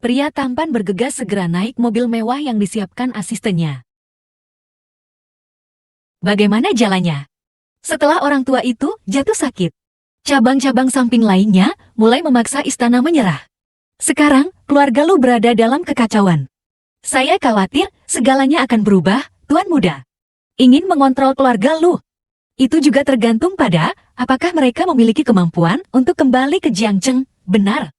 Pria tampan bergegas segera naik mobil mewah yang disiapkan asistennya. Bagaimana jalannya? Setelah orang tua itu jatuh sakit, cabang-cabang samping lainnya mulai memaksa istana menyerah. Sekarang, keluarga Lu berada dalam kekacauan. Saya khawatir segalanya akan berubah, Tuan Muda. Ingin mengontrol keluarga Lu. Itu juga tergantung pada apakah mereka memiliki kemampuan untuk kembali ke Jiangcheng, benar.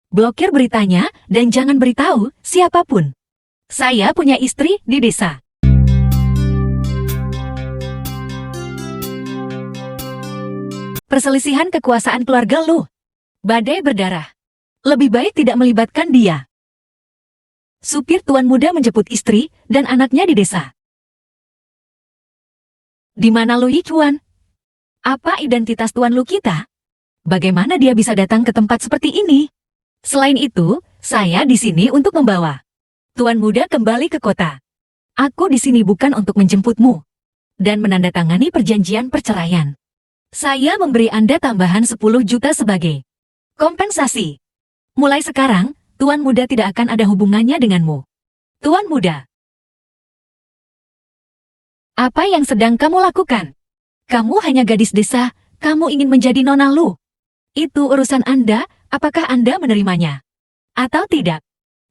Blokir beritanya dan jangan beritahu siapapun. Saya punya istri di desa. Perselisihan kekuasaan keluarga Lu. Badai berdarah. Lebih baik tidak melibatkan dia. Supir Tuan Muda menjemput istri dan anaknya di desa. Di mana Lu Yichuan? Apa identitas Tuan Lu kita? Bagaimana dia bisa datang ke tempat seperti ini? Selain itu, saya di sini untuk membawa Tuan Muda kembali ke kota. Aku di sini bukan untuk menjemputmu dan menandatangani perjanjian perceraian. Saya memberi Anda tambahan 10 juta sebagai kompensasi. Mulai sekarang, Tuan Muda tidak akan ada hubungannya denganmu. Tuan Muda. Apa yang sedang kamu lakukan? Kamu hanya gadis desa, kamu ingin menjadi nona Lu. Itu urusan Anda, apakah Anda menerimanya? Atau tidak?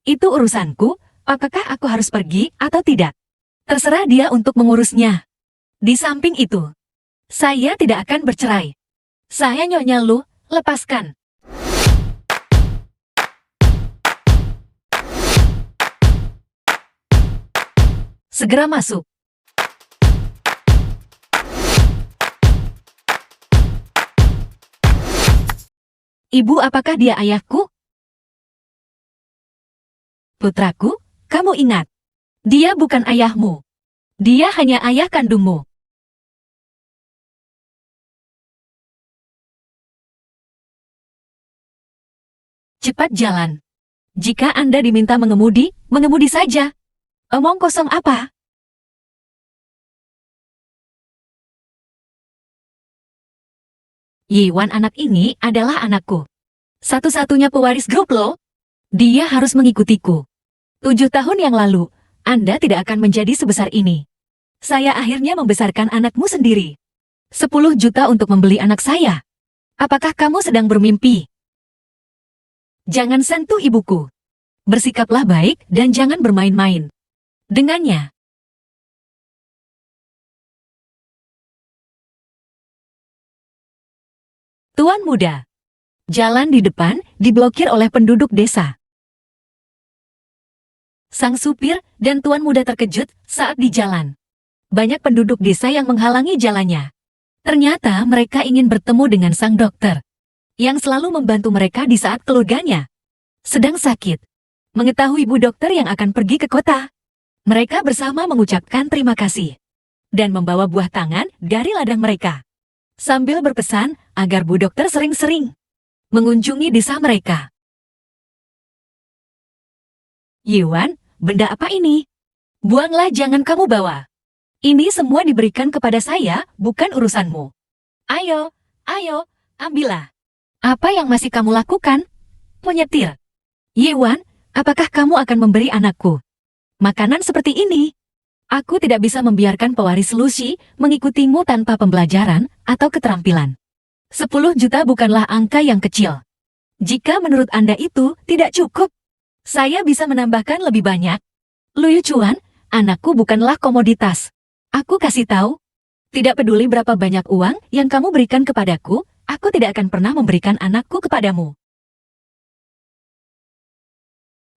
Itu urusanku, apakah aku harus pergi atau tidak? Terserah dia untuk mengurusnya. Di samping itu, saya tidak akan bercerai. Saya Nyonya Lu, lepaskan. Segera masuk. Ibu, apakah dia ayahku? Putraku, kamu ingat. Dia bukan ayahmu. Dia hanya ayah kandungmu. Cepat jalan. Jika Anda diminta mengemudi, mengemudi saja. Omong kosong apa? Yiwan, anak ini adalah anakku. Satu-satunya pewaris grup Lo. Dia harus mengikutiku. 7 tahun yang lalu, Anda tidak akan menjadi sebesar ini. Saya akhirnya membesarkan anakmu sendiri. 10 juta untuk membeli anak saya. Apakah kamu sedang bermimpi? Jangan sentuh ibuku. Bersikaplah baik dan jangan bermain-main dengannya. Tuan Muda. Jalan di depan diblokir oleh penduduk desa. Sang supir dan Tuan Muda terkejut saat di jalan. Banyak penduduk desa yang menghalangi jalannya. Ternyata mereka ingin bertemu dengan sang dokter, yang selalu membantu mereka di saat keluarganya sedang sakit. Mengetahui Bu Dokter yang akan pergi ke kota, mereka bersama mengucapkan terima kasih dan membawa buah tangan dari ladang mereka, sambil berpesan agar Bu Dokter sering-sering mengunjungi desa mereka. Yiwan, benda apa ini? Buanglah, jangan kamu bawa. Ini semua diberikan kepada saya, bukan urusanmu. Ayo, ayo, ambillah. Apa yang masih kamu lakukan? Menyetir. Yiwan, apakah kamu akan memberi anakku makanan seperti ini? Aku tidak bisa membiarkan pewaris Lucy mengikutimu tanpa pembelajaran atau keterampilan. 10 juta bukanlah angka yang kecil. Jika menurut Anda itu tidak cukup, saya bisa menambahkan lebih banyak. Lu Yichuan, anakku bukanlah komoditas. Aku kasih tahu, tidak peduli berapa banyak uang yang kamu berikan kepadaku, aku tidak akan pernah memberikan anakku kepadamu.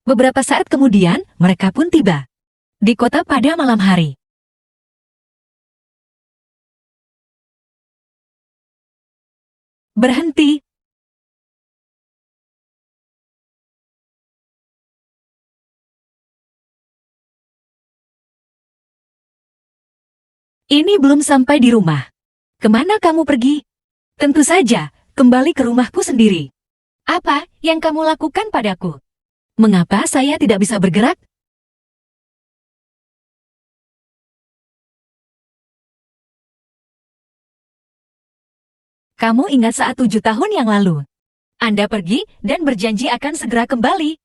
Beberapa saat kemudian, mereka pun tiba di kota pada malam hari. Berhenti. Ini belum sampai di rumah. Kemana kamu pergi? Tentu saja, kembali ke rumahku sendiri. Apa yang kamu lakukan padaku? Mengapa saya tidak bisa bergerak? Kamu ingat saat 7 tahun yang lalu? Anda pergi dan berjanji akan segera kembali.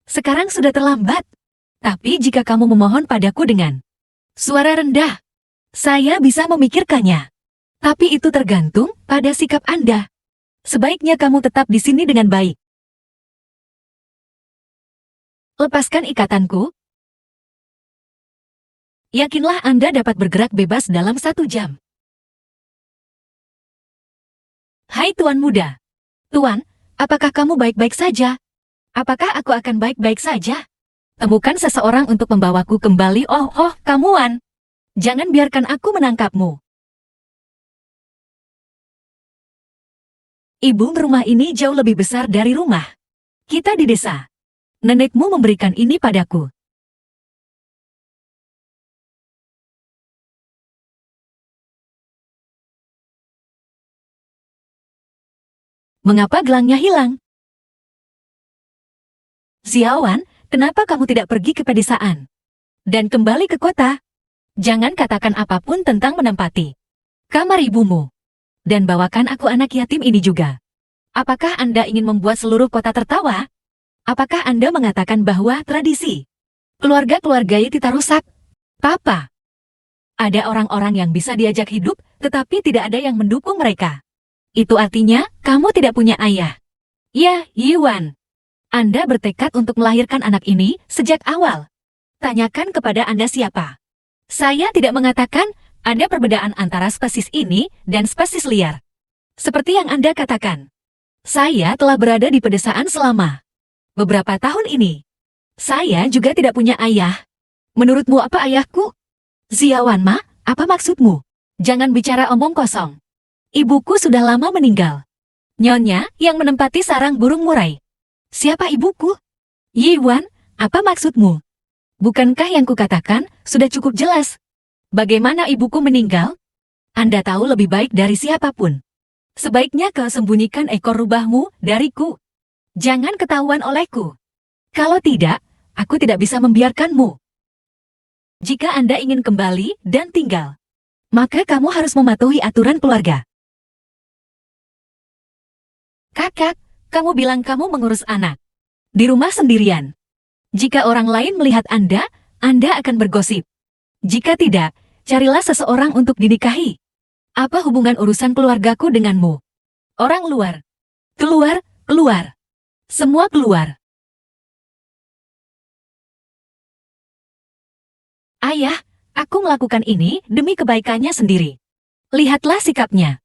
Sekarang sudah terlambat. Tapi jika kamu memohon padaku dengan suara rendah, saya bisa memikirkannya. Tapi itu tergantung pada sikap Anda. Sebaiknya kamu tetap di sini dengan baik. Lepaskan ikatanku. Yakinlah Anda dapat bergerak bebas dalam 1 jam. Hai Tuan Muda. Tuan, apakah kamu baik-baik saja? Apakah aku akan baik-baik saja? Temukan seseorang untuk membawaku kembali. Oh, kamuan. Jangan biarkan aku menangkapmu. Ibu, rumah ini jauh lebih besar dari rumah kita di desa. Nenekmu memberikan ini padaku. Mengapa gelangnya hilang? Xiaowan, kenapa kamu tidak pergi ke pedesaan dan kembali ke kota? Jangan katakan apapun tentang menempati kamar ibumu. Dan bawakan aku anak yatim ini juga. Apakah Anda ingin membuat seluruh kota tertawa? Apakah Anda mengatakan bahwa tradisi keluarga-keluarga kita rusak? Papa, ada orang-orang yang bisa diajak hidup, tetapi tidak ada yang mendukung mereka. Itu artinya, kamu tidak punya ayah. Ya, Yuan. Anda bertekad untuk melahirkan anak ini sejak awal. Tanyakan kepada Anda siapa. Saya tidak mengatakan ada perbedaan antara spesies ini dan spesies liar. Seperti yang Anda katakan. Saya telah berada di pedesaan selama beberapa tahun ini. Saya juga tidak punya ayah. Menurutmu apa ayahku? Xiaowan Ma, apa maksudmu? Jangan bicara omong kosong. Ibuku sudah lama meninggal. Nyonya yang menempati sarang burung murai. Siapa ibuku? Yiwan, apa maksudmu? Bukankah yang kukatakan sudah cukup jelas? Bagaimana ibuku meninggal? Anda tahu lebih baik dari siapapun. Sebaiknya kau sembunyikan ekor rubahmu dariku. Jangan ketahuan olehku. Kalau tidak, aku tidak bisa membiarkanmu. Jika Anda ingin kembali dan tinggal, maka kamu harus mematuhi aturan keluarga. Kakak, kamu bilang kamu mengurus anak di rumah sendirian. Jika orang lain melihat Anda akan bergosip. Jika tidak, carilah seseorang untuk dinikahi. Apa hubungan urusan keluargaku denganmu? Orang luar. Keluar, keluar. Semua keluar. Ayah, aku melakukan ini demi kebaikannya sendiri. Lihatlah sikapnya.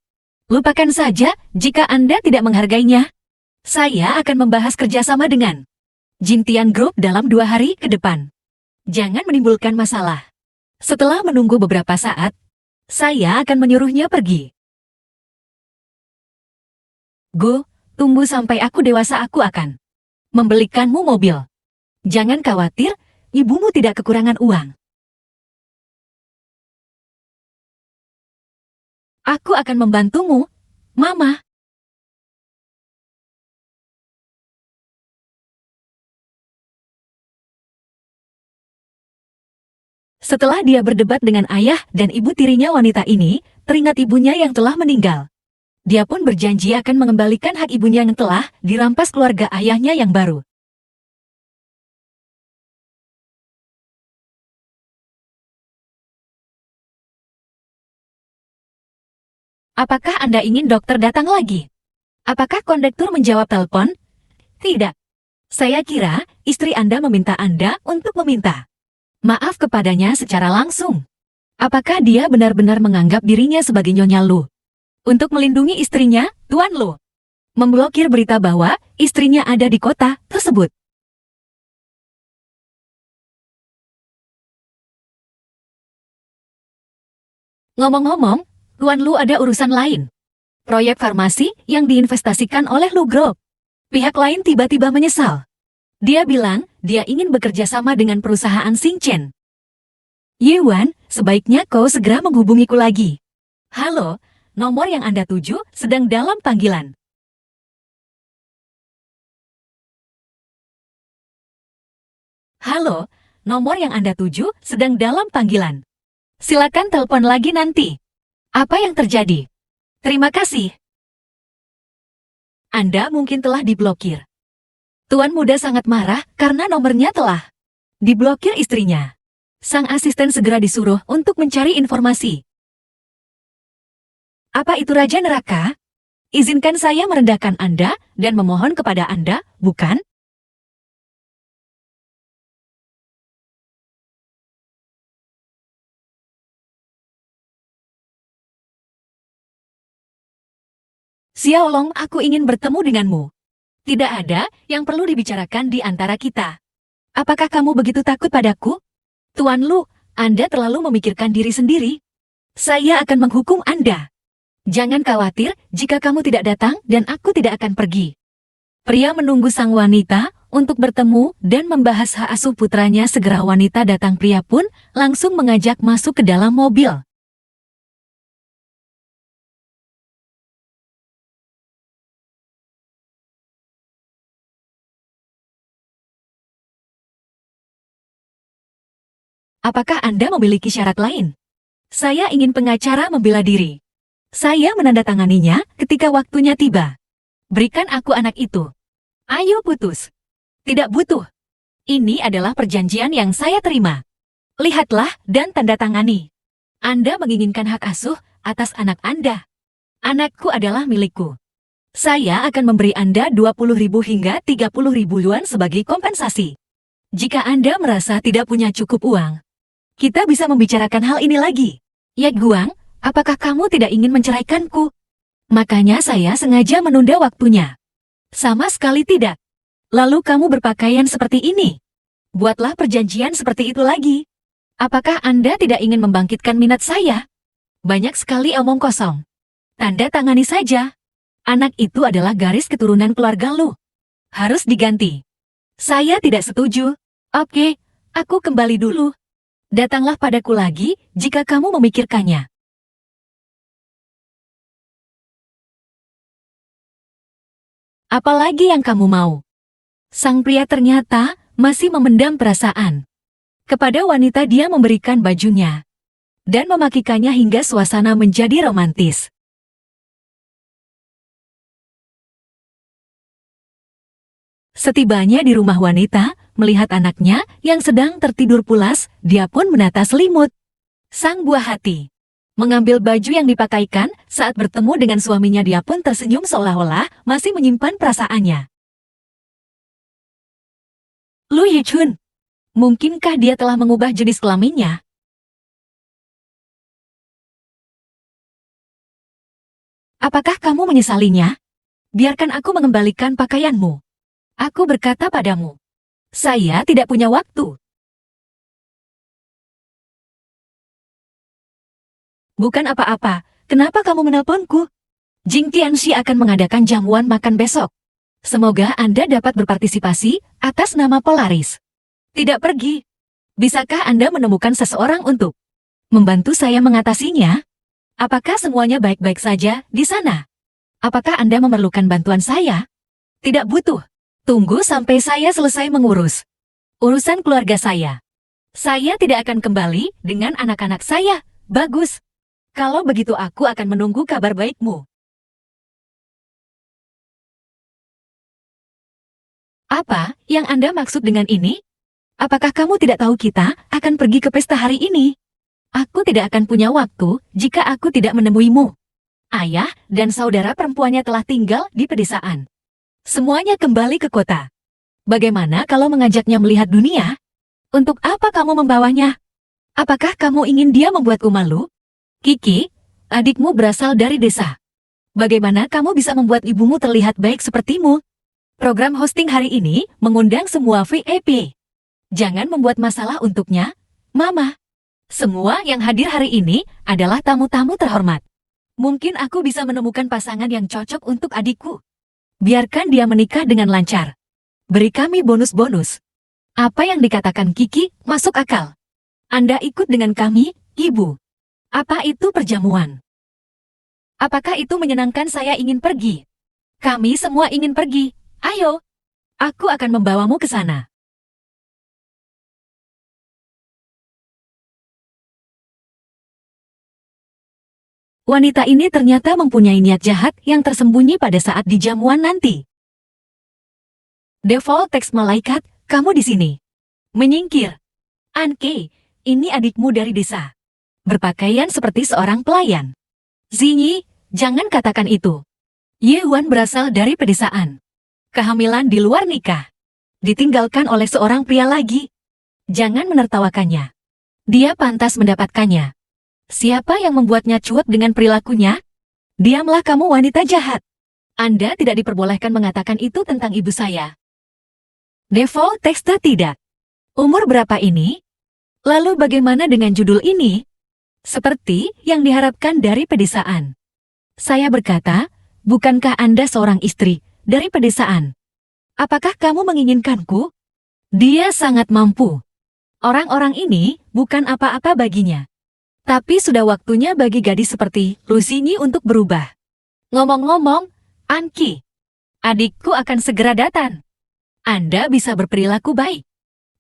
Lupakan saja jika Anda tidak menghargainya. Saya akan membahas kerjasama dengan Jintian Group dalam 2 hari ke depan. Jangan menimbulkan masalah. Setelah menunggu beberapa saat, saya akan menyuruhnya pergi. Go, tunggu sampai aku dewasa, aku akan membelikanmu mobil. Jangan khawatir, ibumu tidak kekurangan uang. Aku akan membantumu, Mama. Setelah dia berdebat dengan ayah dan ibu tirinya wanita ini, teringat ibunya yang telah meninggal. Dia pun berjanji akan mengembalikan hak ibunya yang telah dirampas keluarga ayahnya yang baru. Apakah Anda ingin dokter datang lagi? Apakah kondektur menjawab telepon? Tidak. Saya kira istri Anda meminta Anda untuk meminta maaf kepadanya secara langsung. Apakah dia benar-benar menganggap dirinya sebagai Nyonya Lu? Untuk melindungi istrinya, Tuan Lu memblokir berita bahwa istrinya ada di kota tersebut. Ngomong-ngomong, Tuan Lu ada urusan lain. Proyek farmasi yang diinvestasikan oleh Lu Group. Pihak lain tiba-tiba menyesal. Dia bilang dia ingin bekerja sama dengan perusahaan Xingchen. Yuan, sebaiknya kau segera menghubungiku lagi. Halo, nomor yang Anda tuju sedang dalam panggilan. Halo, nomor yang Anda tuju sedang dalam panggilan. Silakan telepon lagi nanti. Apa yang terjadi? Terima kasih. Anda mungkin telah diblokir. Tuan muda sangat marah karena nomornya telah diblokir istrinya. Sang asisten segera disuruh untuk mencari informasi. Apa itu Raja Neraka? Izinkan saya merendahkan Anda dan memohon kepada Anda, bukan? Xiaolong, aku ingin bertemu denganmu. Tidak ada yang perlu dibicarakan di antara kita. Apakah kamu begitu takut padaku? Tuan Lu, Anda terlalu memikirkan diri sendiri. Saya akan menghukum Anda. Jangan khawatir jika kamu tidak datang dan aku tidak akan pergi. Pria menunggu sang wanita untuk bertemu dan membahas hak asuh putranya. Segera wanita datang, pria pun langsung mengajak masuk ke dalam mobil. Apakah Anda memiliki syarat lain? Saya ingin pengacara membela diri. Saya menandatanganinya ketika waktunya tiba. Berikan aku anak itu. Ayo putus. Tidak butuh. Ini adalah perjanjian yang saya terima. Lihatlah dan tanda tangani. Anda menginginkan hak asuh atas anak Anda. Anakku adalah milikku. Saya akan memberi Anda 20.000 hingga 30.000 yuan sebagai kompensasi. Jika Anda merasa tidak punya cukup uang, kita bisa membicarakan hal ini lagi. Ya Guang, apakah kamu tidak ingin menceraikanku? Makanya saya sengaja menunda waktunya. Sama sekali tidak. Lalu kamu berpakaian seperti ini. Buatlah perjanjian seperti itu lagi. Apakah Anda tidak ingin membangkitkan minat saya? Banyak sekali omong kosong. Tanda tangani saja. Anak itu adalah garis keturunan keluarga lu. Harus diganti. Saya tidak setuju. Oke, aku kembali dulu. Datanglah padaku lagi jika kamu memikirkannya. Apalagi yang kamu mau? Sang pria ternyata masih memendam perasaan. Kepada wanita dia memberikan bajunya dan memakikannya hingga suasana menjadi romantis. Setibanya di rumah wanita, melihat anaknya yang sedang tertidur pulas, dia pun menata selimut. Sang buah hati mengambil baju yang dipakaikan saat bertemu dengan suaminya, dia pun tersenyum seolah-olah masih menyimpan perasaannya. Lu Yichun, mungkinkah dia telah mengubah jenis kelaminnya? Apakah kamu menyesalinya? Biarkan aku mengembalikan pakaianmu. Aku berkata padamu, saya tidak punya waktu. Bukan apa-apa, kenapa kamu menelponku? Jing Tianxi akan mengadakan jamuan makan besok. Semoga Anda dapat berpartisipasi atas nama Polaris. Tidak pergi. Bisakah Anda menemukan seseorang untuk membantu saya mengatasinya? Apakah semuanya baik-baik saja di sana? Apakah Anda memerlukan bantuan saya? Tidak butuh. Tunggu sampai saya selesai mengurus urusan keluarga saya. Saya tidak akan kembali dengan anak-anak saya. Bagus. Kalau begitu aku akan menunggu kabar baikmu. Apa yang Anda maksud dengan ini? Apakah kamu tidak tahu kita akan pergi ke pesta hari ini? Aku tidak akan punya waktu jika aku tidak menemuimu. Ayah dan saudara perempuannya telah tinggal di pedesaan. Semuanya kembali ke kota. Bagaimana kalau mengajaknya melihat dunia? Untuk apa kamu membawanya? Apakah kamu ingin dia membuatku malu? Kiki, adikmu berasal dari desa. Bagaimana kamu bisa membuat ibumu terlihat baik sepertimu? Program hosting hari ini mengundang semua VIP. Jangan membuat masalah untuknya, Mama. Semua yang hadir hari ini adalah tamu-tamu terhormat. Mungkin aku bisa menemukan pasangan yang cocok untuk adikku. Biarkan dia menikah dengan lancar. Beri kami bonus-bonus. Apa yang dikatakan Kiki masuk akal. Anda ikut dengan kami, Ibu. Apa itu perjamuan? Apakah itu menyenangkan? Saya ingin pergi. Kami semua ingin pergi. Ayo. Aku akan membawamu ke sana. Wanita ini ternyata mempunyai niat jahat yang tersembunyi pada saat di jamuan nanti. Default teks malaikat, kamu di sini. Menyingkir. Anke, ini adikmu dari desa. Berpakaian seperti seorang pelayan. Zinyi, jangan katakan itu. Yehuan berasal dari pedesaan. Kehamilan di luar nikah. Ditinggalkan oleh seorang pria lagi. Jangan menertawakannya. Dia pantas mendapatkannya. Siapa yang membuatnya cuek dengan perilakunya? Diamlah kamu wanita jahat. Anda tidak diperbolehkan mengatakan itu tentang ibu saya. Default teksta tidak. Umur berapa ini? Lalu bagaimana dengan judul ini? Seperti yang diharapkan dari pedesaan. Saya berkata, bukankah Anda seorang istri dari pedesaan? Apakah kamu menginginkanku? Dia sangat mampu. Orang-orang ini bukan apa-apa baginya. Tapi sudah waktunya bagi gadis seperti Lusini untuk berubah. Ngomong-ngomong, Anki, adikku akan segera datang. Anda bisa berperilaku baik.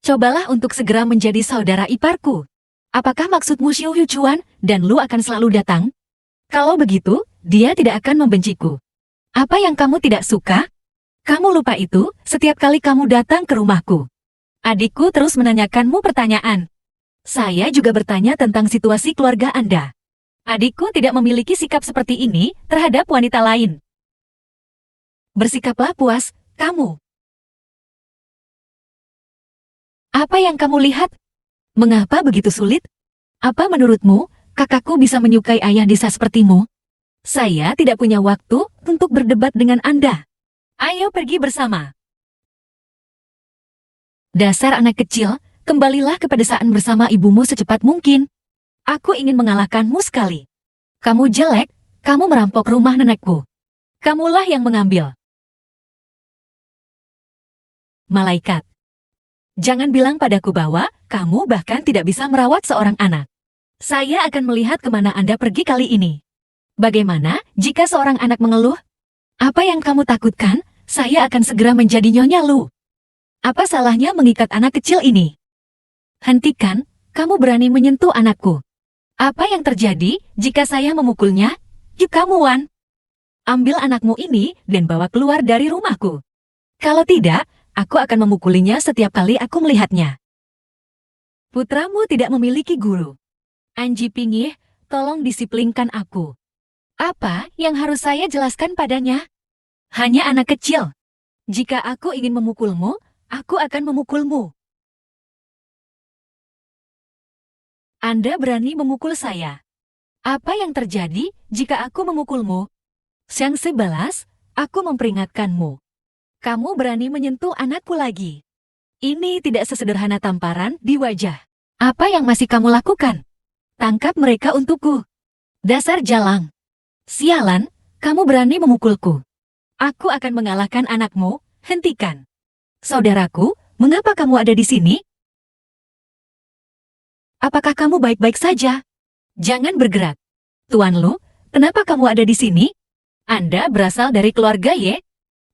Cobalah untuk segera menjadi saudara iparku. Apakah maksudmu Xiu Yuchuan dan Lu akan selalu datang? Kalau begitu, dia tidak akan membenciku. Apa yang kamu tidak suka? Kamu lupa itu setiap kali kamu datang ke rumahku. Adikku terus menanyakanmu pertanyaan. Saya juga bertanya tentang situasi keluarga Anda. Adikku tidak memiliki sikap seperti ini terhadap wanita lain. Bersikaplah puas, kamu. Apa yang kamu lihat? Mengapa begitu sulit? Apa menurutmu, kakakku bisa menyukai ayah desa sepertimu? Saya tidak punya waktu untuk berdebat dengan Anda. Ayo pergi bersama. Dasar anak kecil, kembalilah ke pedesaan bersama ibumu secepat mungkin. Aku ingin mengalahkanmu sekali. Kamu jelek, kamu merampok rumah nenekku. Kamulah yang mengambil. Malaikat. Jangan bilang padaku bahwa kamu bahkan tidak bisa merawat seorang anak. Saya akan melihat kemana Anda pergi kali ini. Bagaimana jika seorang anak mengeluh? Apa yang kamu takutkan? Saya akan segera menjadi Nyonya Lu. Apa salahnya mengikat anak kecil ini? Hentikan, kamu berani menyentuh anakku. Apa yang terjadi jika saya memukulnya? Yuk kamu Wan. Ambil anakmu ini dan bawa keluar dari rumahku. Kalau tidak, aku akan memukulinya setiap kali aku melihatnya. Putramu tidak memiliki guru. Anji Pingih, tolong disiplinkan aku. Apa yang harus saya jelaskan padanya? Hanya anak kecil. Jika aku ingin memukulmu, aku akan memukulmu. Anda berani memukul saya. Apa yang terjadi jika aku memukulmu? Xiang Se balas, aku memperingatkanmu. Kamu berani menyentuh anakku lagi. Ini tidak sesederhana tamparan di wajah. Apa yang masih kamu lakukan? Tangkap mereka untukku. Dasar jalang. Sialan, kamu berani memukulku. Aku akan mengalahkan anakmu, hentikan. Saudaraku, mengapa kamu ada di sini? Apakah kamu baik-baik saja? Jangan bergerak. Tuan Lu, kenapa kamu ada di sini? Anda berasal dari keluarga Ye?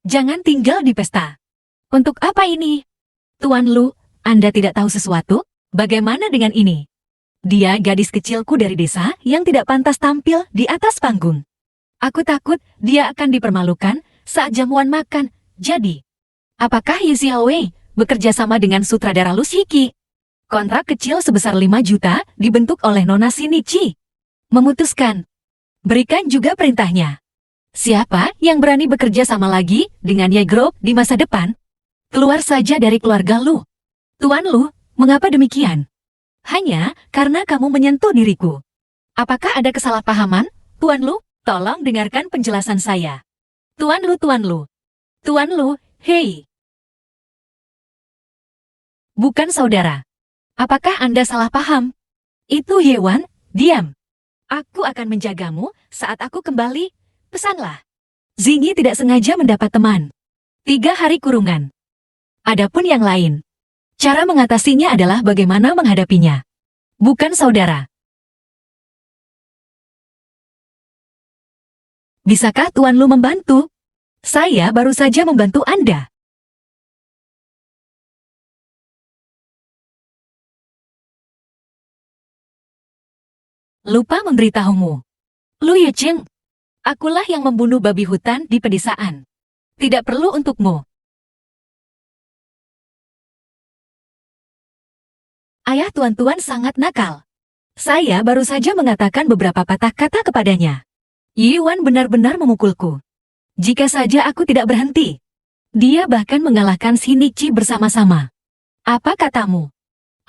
Jangan tinggal di pesta. Untuk apa ini? Tuan Lu, Anda tidak tahu sesuatu? Bagaimana dengan ini? Dia gadis kecilku dari desa yang tidak pantas tampil di atas panggung. Aku takut dia akan dipermalukan saat jamuan makan. Jadi, apakah Yi Xiaowei bekerja sama dengan sutradara Lu Shiki? Kontrak kecil sebesar 5 juta dibentuk oleh Nona Shinichi. Memutuskan. Berikan juga perintahnya. Siapa yang berani bekerja sama lagi dengan Ye Group di masa depan? Keluar saja dari keluarga Lu. Tuan Lu, mengapa demikian? Hanya karena kamu menyentuh diriku. Apakah ada kesalahpahaman? Tuan Lu, tolong dengarkan penjelasan saya. Tuan Lu, Tuan Lu. Tuan Lu, hei. Bukan saudara. Apakah Anda salah paham? Itu Yewan, diam. Aku akan menjagamu saat aku kembali. Pesanlah. Zingi tidak sengaja mendapat teman. 3 hari kurungan. Adapun yang lain. Cara mengatasinya adalah bagaimana menghadapinya. Bukan saudara. Bisakah Tuan Lu membantu? Saya baru saja membantu Anda. Lupa memberitahumu. Lu Yecheng, akulah yang membunuh babi hutan di pedesaan. Tidak perlu untukmu. Ayah tuan-tuan sangat nakal. Saya baru saja mengatakan beberapa patah kata kepadanya. Yiwan benar-benar memukulku. Jika saja aku tidak berhenti. Dia bahkan mengalahkan Shinichi bersama-sama. Apa katamu?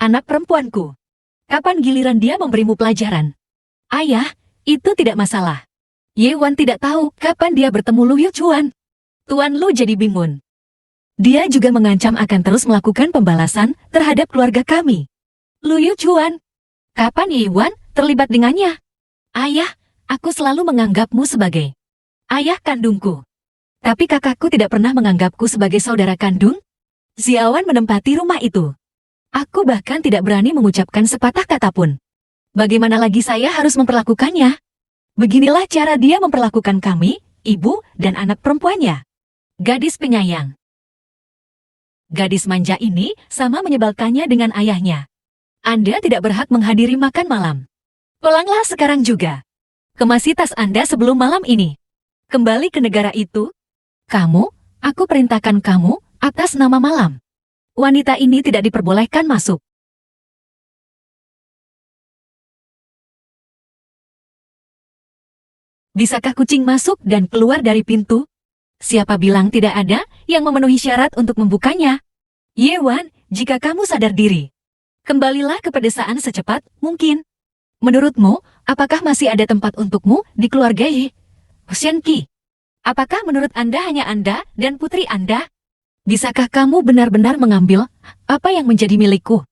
Anak perempuanku. Kapan giliran dia memberimu pelajaran? Ayah, itu tidak masalah. Yiwan tidak tahu kapan dia bertemu Lu Yuchuan. Tuan Lu jadi bingung. Dia juga mengancam akan terus melakukan pembalasan terhadap keluarga kami. Lu Yuchuan. Kapan Yiwan terlibat dengannya? Ayah, aku selalu menganggapmu sebagai ayah kandungku. Tapi kakakku tidak pernah menganggapku sebagai saudara kandung. Xiaowan menempati rumah itu. Aku bahkan tidak berani mengucapkan sepatah kata pun. Bagaimana lagi saya harus memperlakukannya? Beginilah cara dia memperlakukan kami, ibu, dan anak perempuannya. Gadis penyayang. Gadis manja ini sama menyebalkannya dengan ayahnya. Anda tidak berhak menghadiri makan malam. Pulanglah sekarang juga. Kemasi tas Anda sebelum malam ini. Kembali ke negara itu. Kamu, aku perintahkan kamu atas nama malam. Wanita ini tidak diperbolehkan masuk. Bisakah kucing masuk dan keluar dari pintu? Siapa bilang tidak ada yang memenuhi syarat untuk membukanya? Yewan, jika kamu sadar diri, kembalilah ke pedesaan secepat mungkin. Menurutmu, apakah masih ada tempat untukmu di keluarga Ye? Shenki, apakah menurut Anda hanya Anda dan putri Anda? Bisakah kamu benar-benar mengambil apa yang menjadi milikku?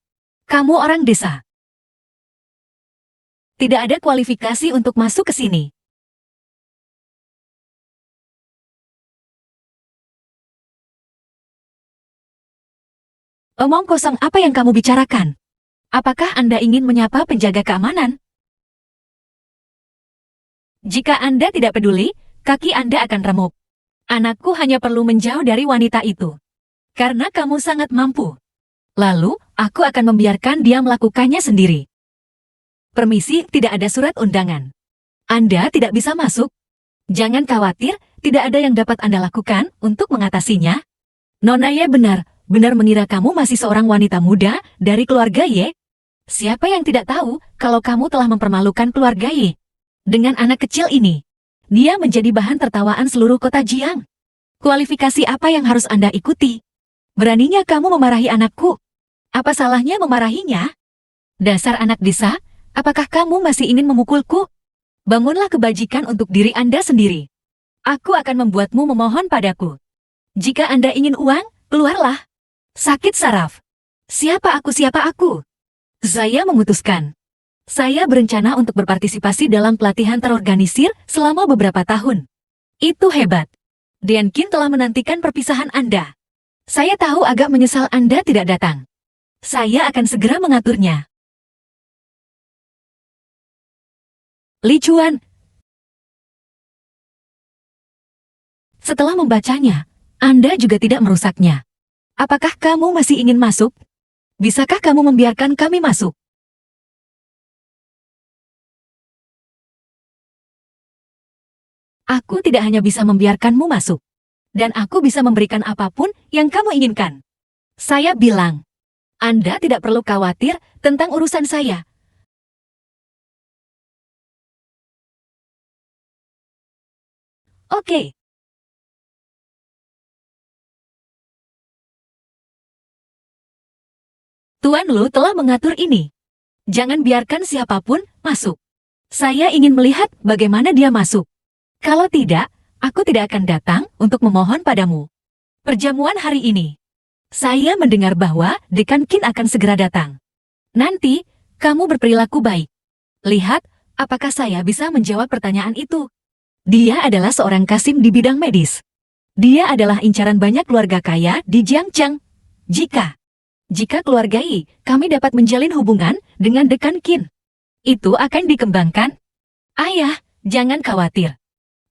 Kamu orang desa. Tidak ada kualifikasi untuk masuk ke sini. Omong kosong apa yang kamu bicarakan? Apakah Anda ingin menyapa penjaga keamanan? Jika Anda tidak peduli, kaki Anda akan remuk. Anakku hanya perlu menjauh dari wanita itu. Karena kamu sangat mampu. Lalu, aku akan membiarkan dia melakukannya sendiri. Permisi, tidak ada surat undangan. Anda tidak bisa masuk. Jangan khawatir, tidak ada yang dapat Anda lakukan untuk mengatasinya. Nona Ye benar mengira kamu masih seorang wanita muda dari keluarga Ye. Siapa yang tidak tahu kalau kamu telah mempermalukan keluarga Ye? Dengan anak kecil ini, dia menjadi bahan tertawaan seluruh kota Jiang. Kualifikasi apa yang harus Anda ikuti? Beraninya kamu memarahi anakku? Apa salahnya memarahinya? Dasar anak desa, apakah kamu masih ingin memukulku? Bangunlah kebajikan untuk diri Anda sendiri. Aku akan membuatmu memohon padaku. Jika Anda ingin uang, keluarlah. Sakit saraf. Siapa aku? Saya memutuskan. Saya berencana untuk berpartisipasi dalam pelatihan terorganisir selama beberapa tahun. Itu hebat. Diankin telah menantikan perpisahan Anda. Saya tahu agak menyesal Anda tidak datang. Saya akan segera mengaturnya. Li Chuan. Setelah membacanya, Anda juga tidak merusaknya. Apakah kamu masih ingin masuk? Bisakah kamu membiarkan kami masuk? Aku tidak hanya bisa membiarkanmu masuk. Dan aku bisa memberikan apapun yang kamu inginkan. Saya bilang, Anda tidak perlu khawatir tentang urusan saya. Oke. Tuan Lu telah mengatur ini. Jangan biarkan siapapun masuk. Saya ingin melihat bagaimana dia masuk. Kalau tidak, aku tidak akan datang untuk memohon padamu. Perjamuan hari ini. Saya mendengar bahwa Dekan Qin akan segera datang. Nanti, kamu berperilaku baik. Lihat, apakah saya bisa menjawab pertanyaan itu. Dia adalah seorang kasim di bidang medis. Dia adalah incaran banyak keluarga kaya di Jiangcheng. Jika keluarga Yi, kami dapat menjalin hubungan dengan Dekan Qin. Itu akan dikembangkan. Ayah, jangan khawatir.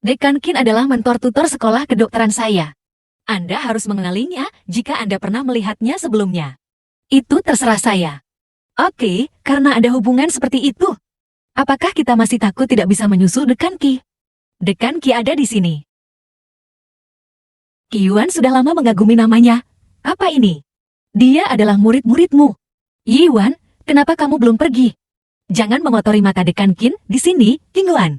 Dekan Qin adalah mentor tutor sekolah kedokteran saya. Anda harus mengenalinya jika Anda pernah melihatnya sebelumnya. Itu terserah saya. Oke, karena ada hubungan seperti itu. Apakah kita masih takut tidak bisa menyusul Dekan Qi? Dekan Qi ada di sini. Qi Yuan sudah lama mengagumi namanya. Apa ini? Dia adalah murid-muridmu. Yiwan, kenapa kamu belum pergi? Jangan mengotori mata Dekan Qin di sini, King Yuan.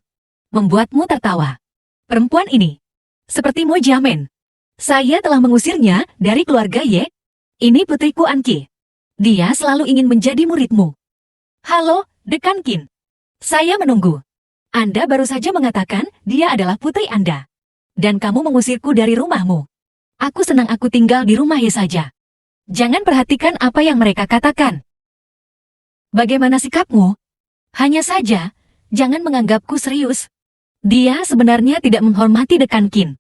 Membuatmu tertawa. Perempuan ini. Seperti Mo Jiamen. Saya telah mengusirnya dari keluarga Ye. Ini putriku Anqi. Dia selalu ingin menjadi muridmu. Halo, Dekan Qin. Saya menunggu. Anda baru saja mengatakan dia adalah putri Anda. Dan kamu mengusirku dari rumahmu. Aku senang aku tinggal di rumah Ye saja. Jangan perhatikan apa yang mereka katakan. Bagaimana sikapmu? Hanya saja, jangan menganggapku serius. Dia sebenarnya tidak menghormati Dekan Qin.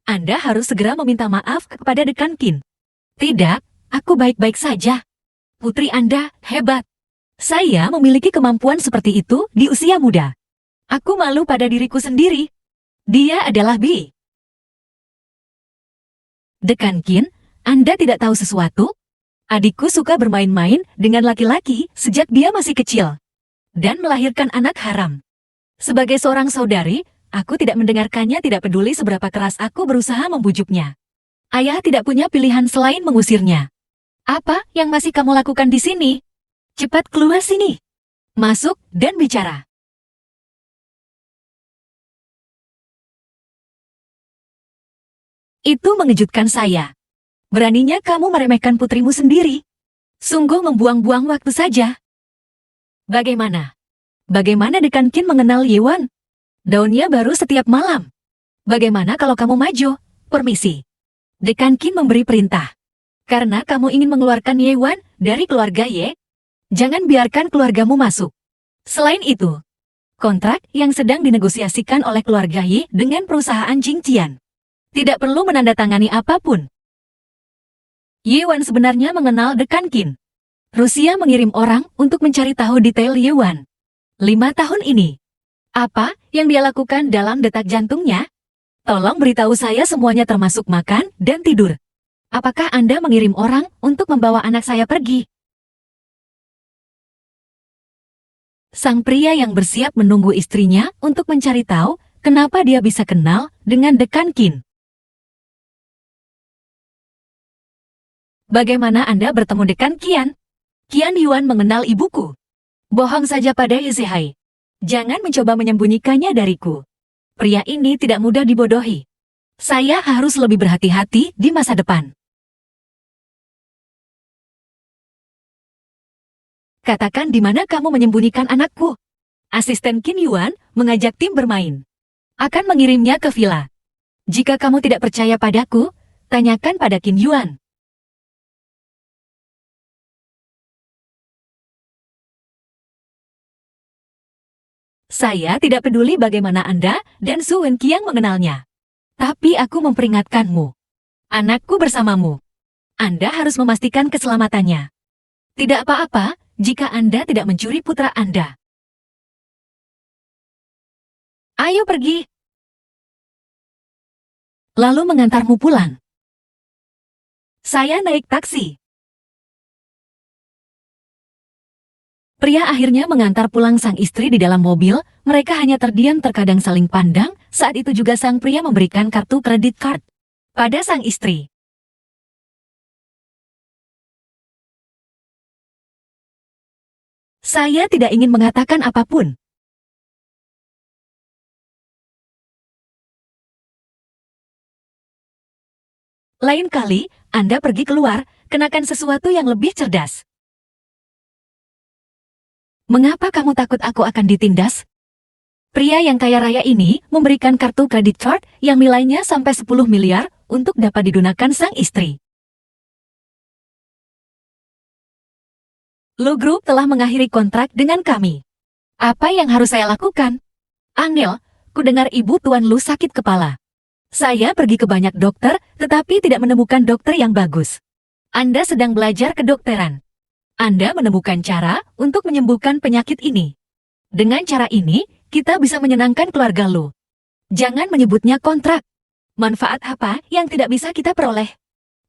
Anda harus segera meminta maaf kepada Dekan Qin. Tidak, aku baik-baik saja. Putri Anda hebat. Saya memiliki kemampuan seperti itu di usia muda. Aku malu pada diriku sendiri. Dia adalah Bi. Dekan Qin, Anda tidak tahu sesuatu? Adikku suka bermain-main dengan laki-laki sejak dia masih kecil. Dan melahirkan anak haram. Sebagai seorang saudari, aku tidak mendengarkannya tidak peduli seberapa keras aku berusaha membujuknya. Ayah tidak punya pilihan selain mengusirnya. Apa yang masih kamu lakukan di sini? Cepat keluar sini. Masuk dan bicara. Itu mengejutkan saya. Beraninya kamu meremehkan putrimu sendiri. Sungguh membuang-buang waktu saja. Bagaimana? Bagaimana Dekan Qin mengenal Ye Wan? Daunnya baru setiap malam. Bagaimana kalau kamu maju? Permisi. Dekan Qin memberi perintah. Karena kamu ingin mengeluarkan Ye Wan dari keluarga Ye, jangan biarkan keluargamu masuk. Selain itu, kontrak yang sedang dinegosiasikan oleh keluarga Ye dengan perusahaan Jingqian tidak perlu menandatangani apapun. Ye Wan sebenarnya mengenal Dekan Qin. Rusia mengirim orang untuk mencari tahu detail Ye Wan. 5 tahun ini. Apa yang dia lakukan dalam detak jantungnya? Tolong beritahu saya semuanya termasuk makan dan tidur. Apakah Anda mengirim orang untuk membawa anak saya pergi? Sang pria yang bersiap menunggu istrinya untuk mencari tahu kenapa dia bisa kenal dengan Dekan Qin. Bagaimana Anda bertemu Dekan Qian? Qian Yuan mengenal ibuku. Bohong saja pada Yezehai. Jangan mencoba menyembunyikannya dariku. Pria ini tidak mudah dibodohi. Saya harus lebih berhati-hati di masa depan. Katakan di mana kamu menyembunyikan anakku. Asisten Qin Yuan mengajak tim bermain. Akan mengirimnya ke villa. Jika kamu tidak percaya padaku, tanyakan pada Qin Yuan. Saya tidak peduli bagaimana Anda dan Su Wenqiang mengenalnya. Tapi aku memperingatkanmu. Anakku bersamamu. Anda harus memastikan keselamatannya. Tidak apa-apa jika Anda tidak mencuri putra Anda. Ayo pergi. Lalu mengantarmu pulang. Saya naik taksi. Pria akhirnya mengantar pulang sang istri di dalam mobil, mereka hanya terdiam terkadang saling pandang, saat itu juga sang pria memberikan kartu kredit card pada sang istri. Saya tidak ingin mengatakan apapun. Lain kali, Anda pergi keluar, kenakan sesuatu yang lebih cerdas. Mengapa kamu takut aku akan ditindas? Pria yang kaya raya ini memberikan kartu kredit card yang nilainya sampai 10 miliar untuk dapat digunakan sang istri. Lu Group telah mengakhiri kontrak dengan kami. Apa yang harus saya lakukan? Angel, ku dengar ibu tuan Lu sakit kepala. Saya pergi ke banyak dokter, tetapi tidak menemukan dokter yang bagus. Anda sedang belajar kedokteran. Anda menemukan cara untuk menyembuhkan penyakit ini. Dengan cara ini, kita bisa menyenangkan keluarga Lu. Jangan menyebutnya kontrak. Manfaat apa yang tidak bisa kita peroleh?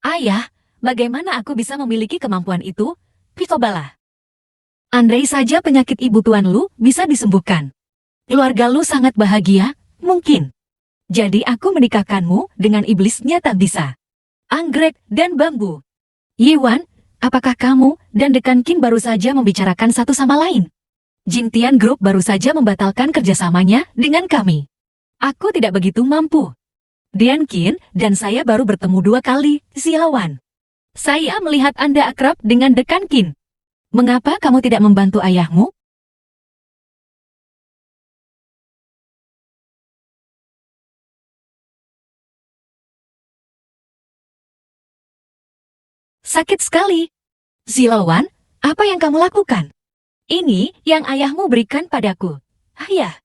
Ayah, bagaimana aku bisa memiliki kemampuan itu? Picobala. Andai saja penyakit ibu tuan Lu bisa disembuhkan. Keluarga Lu sangat bahagia, mungkin. Jadi aku menikahkanmu dengan iblisnya tak bisa. Anggrek dan bambu. Ye Wan, apakah kamu dan Dekan Qin baru saja membicarakan satu sama lain? Jintian Group baru saja membatalkan kerjasamanya dengan kami. Aku tidak begitu mampu. Dian Qin dan saya baru bertemu 2 kali, Xiaowan. Saya melihat Anda akrab dengan Dekan Qin. Mengapa kamu tidak membantu ayahmu? Sakit sekali. Xiaowan, apa yang kamu lakukan? Ini yang ayahmu berikan padaku. Ayah,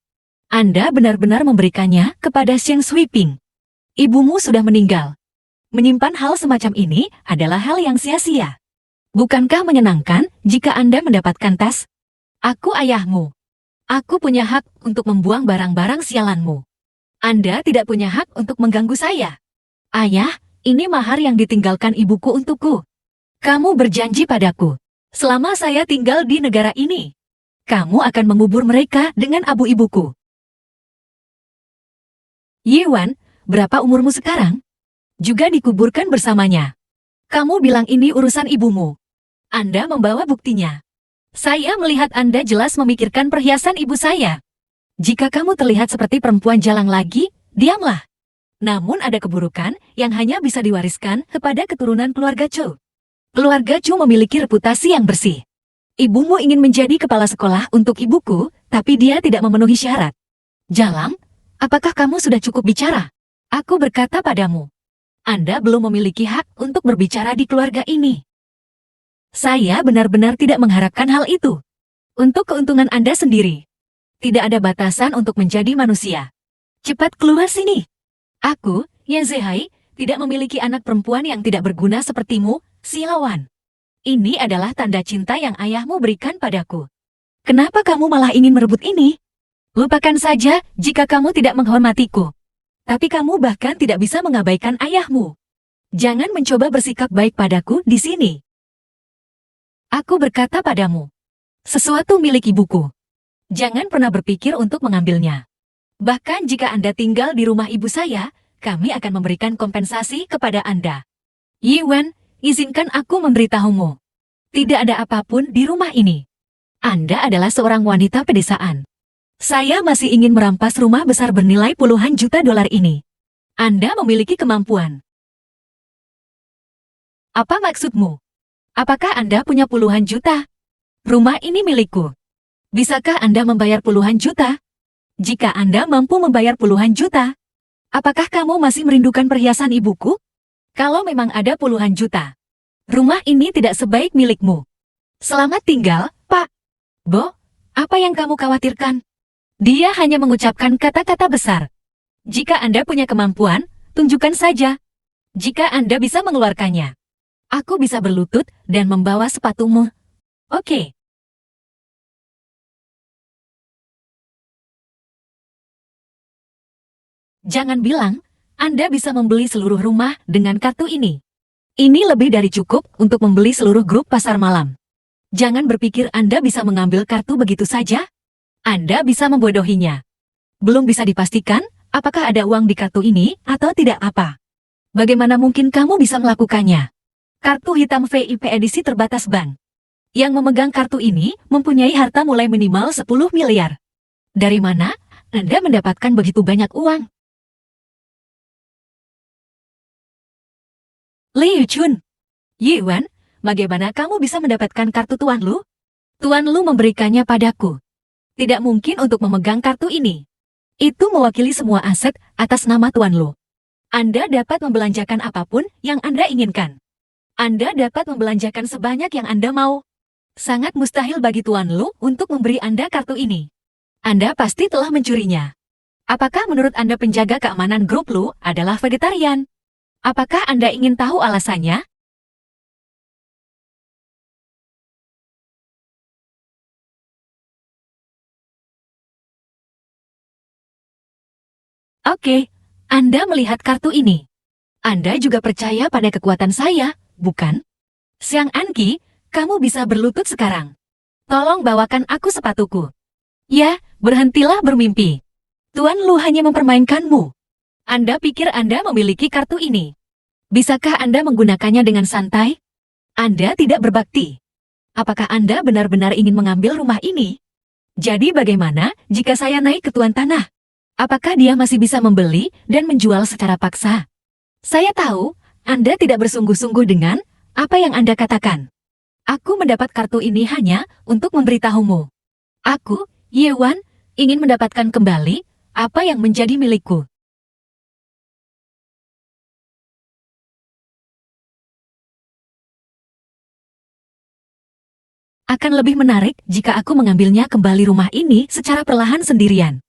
Anda benar-benar memberikannya kepada Xiang Shuiping. Ibumu sudah meninggal. Menyimpan hal semacam ini adalah hal yang sia-sia. Bukankah menyenangkan jika Anda mendapatkan tas? Aku ayahmu. Aku punya hak untuk membuang barang-barang sialanmu. Anda tidak punya hak untuk mengganggu saya. Ayah, ini mahar yang ditinggalkan ibuku untukku. Kamu berjanji padaku, selama saya tinggal di negara ini, kamu akan mengubur mereka dengan abu ibuku. Yewan, berapa umurmu sekarang? Juga dikuburkan bersamanya. Kamu bilang ini urusan ibumu. Anda membawa buktinya. Saya melihat Anda jelas memikirkan perhiasan ibu saya. Jika kamu terlihat seperti perempuan jalang lagi, diamlah. Namun ada keburukan yang hanya bisa diwariskan kepada keturunan keluarga Chu. Keluarga Chu memiliki reputasi yang bersih. Ibumu ingin menjadi kepala sekolah untuk ibuku, tapi dia tidak memenuhi syarat. Jalang, apakah kamu sudah cukup bicara? Aku berkata padamu, Anda belum memiliki hak untuk berbicara di keluarga ini. Saya benar-benar tidak mengharapkan hal itu. Untuk keuntungan Anda sendiri. Tidak ada batasan untuk menjadi manusia. Cepat keluar sini. Aku, Ye Zehai, tidak memiliki anak perempuan yang tidak berguna sepertimu, Xiaowan. Ini adalah tanda cinta yang ayahmu berikan padaku. Kenapa kamu malah ingin merebut ini? Lupakan saja jika kamu tidak menghormatiku. Tapi kamu bahkan tidak bisa mengabaikan ayahmu. Jangan mencoba bersikap baik padaku di sini. Aku berkata padamu, sesuatu milik ibuku. Jangan pernah berpikir untuk mengambilnya. Bahkan jika Anda tinggal di rumah ibu saya, kami akan memberikan kompensasi kepada Anda. Yiwen, izinkan aku memberitahumu. Tidak ada apapun di rumah ini. Anda adalah seorang wanita pedesaan. Saya masih ingin merampas rumah besar bernilai puluhan juta dolar ini. Anda memiliki kemampuan. Apa maksudmu? Apakah Anda punya puluhan juta? Rumah ini milikku. Bisakah Anda membayar puluhan juta? Jika Anda mampu membayar puluhan juta, apakah kamu masih merindukan perhiasan ibuku? Kalau memang ada puluhan juta, rumah ini tidak sebaik milikmu. Selamat tinggal, Pak. Bo, apa yang kamu khawatirkan? Dia hanya mengucapkan kata-kata besar. Jika Anda punya kemampuan, tunjukkan saja. Jika Anda bisa mengeluarkannya, aku bisa berlutut dan membawa sepatumu. Oke. Jangan bilang, Anda bisa membeli seluruh rumah dengan kartu ini. Ini lebih dari cukup untuk membeli seluruh grup pasar malam. Jangan berpikir Anda bisa mengambil kartu begitu saja. Anda bisa membodohinya. Belum bisa dipastikan apakah ada uang di kartu ini atau tidak apa. Bagaimana mungkin kamu bisa melakukannya? Kartu hitam VIP edisi terbatas bank. Yang memegang kartu ini mempunyai harta mulai minimal 10 miliar. Dari mana Anda mendapatkan begitu banyak uang? Liu Chun. Yiwan, bagaimana kamu bisa mendapatkan kartu Tuan Lu? Tuan Lu memberikannya padaku. Tidak mungkin untuk memegang kartu ini. Itu mewakili semua aset atas nama Tuan Lu. Anda dapat membelanjakan apapun yang Anda inginkan. Anda dapat membelanjakan sebanyak yang Anda mau. Sangat mustahil bagi Tuan Lu untuk memberi Anda kartu ini. Anda pasti telah mencurinya. Apakah menurut Anda penjaga keamanan grup Lu adalah vegetarian? Apakah Anda ingin tahu alasannya? Oke, Anda melihat kartu ini. Anda juga percaya pada kekuatan saya, bukan? Xiang Anqi, kamu bisa berlutut sekarang. Tolong bawakan aku sepatuku. Ya, berhentilah bermimpi. Tuan Lu hanya mempermainkanmu. Anda pikir Anda memiliki kartu ini. Bisakah Anda menggunakannya dengan santai? Anda tidak berbakti. Apakah Anda benar-benar ingin mengambil rumah ini? Jadi bagaimana jika saya naik ke tuan tanah? Apakah dia masih bisa membeli dan menjual secara paksa? Saya tahu Anda tidak bersungguh-sungguh dengan apa yang Anda katakan. Aku mendapat kartu ini hanya untuk memberitahumu. Aku, Yewan, ingin mendapatkan kembali apa yang menjadi milikku. Akan lebih menarik jika aku mengambilnya kembali rumah ini secara perlahan sendirian.